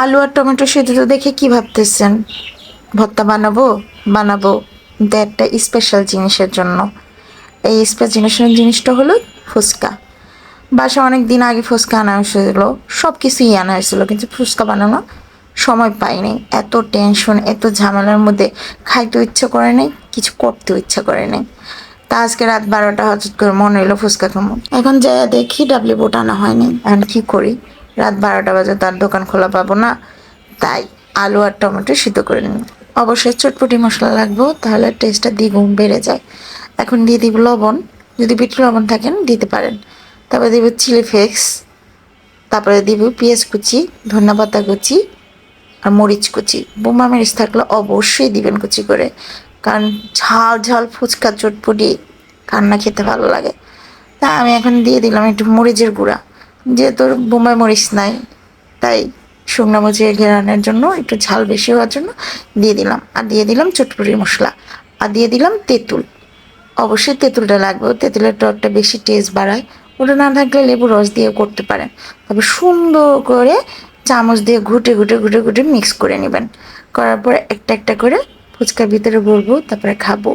আলু আর টমেটো সেদ্ধ দেখে কি ভাবতেছেন? ভর্তা বানাবো? বানাবো, কিন্তু একটা স্পেশাল জিনিসের জন্য। এই স্পেশাল জিনিসটা হলো ফুচকা। বাসা অনেক দিন আগে ফুচকা আনা হয়েছিল, সব কিছুই আনা হয়েছিল, কিন্তু ফুচকা বানানো সময় পাইনি। এত টেনশন, এত ঝামেলার মধ্যে খাইতেও ইচ্ছা করে নাই, কিছু করতেও ইচ্ছা করে নাই। তা আজকে রাত 12টা হঠাৎ করে মনে হলো ফুচকা খামো। এখন যা দেখি ডাবলি বোট আনা হয়নি। এখন কি করি? রাত 12টা বাজে, তার দোকান খোলা পাবো না। তাই আলু আর টমেটো সিদ্ধ করে নিই। অবশ্যই চটপটি মশলা লাগবে, তাহলে টেস্টটা দ্বিগুণ বেড়ে যায়। এখন দিয়ে দিব লবণ, যদি বিট লবণ থাকেন দিতে পারেন। তারপরে দিব চিলি ফ্লেক্স, তারপরে দিব পেঁয়াজ কুচি, ধনেপাতা কুচি আর মরিচ কুচি। বোমা মরিচ থাকলে অবশ্যই দিবেন কুচি করে, কারণ ঝাল ঝাল ফুচকা চটপটি কান্না খেতে ভালো লাগে। তা আমি এখন দিয়ে দিলাম একটু মরিচের গুঁড়া, যেহেতু বোম্বাই মরিচ নাই, তাই শুকনো মরিচের ঘেরানোর জন্য, একটু ঝাল বেশি হওয়ার জন্য দিয়ে দিলাম। আর দিয়ে দিলাম চটপটি মশলা, আর দিয়ে দিলাম তেঁতুল। অবশ্যই তেঁতুলটা লাগবে, তেঁতুলের টকটা বেশি টেস্ট বাড়ায়। ওটা না থাকলে লেবু রস দিয়ে করতে পারেন। তবে সুন্দর করে চামচ দিয়ে ঘুটে ঘুটে ঘুটে ঘুটে মিক্স করে নেবেন। করার পরে একটা একটা করে ফুচকার ভিতরে ভরবো, তারপরে খাবো।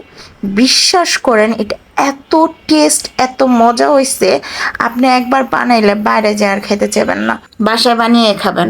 বিশ্বাস করেন, এটা এত টেস্ট, এত মজা হয়েছে, আপনি একবার বানাইলে বাইরে যায় আর খেতে চাইবেন না, বাসায় বানিয়ে খাবেন।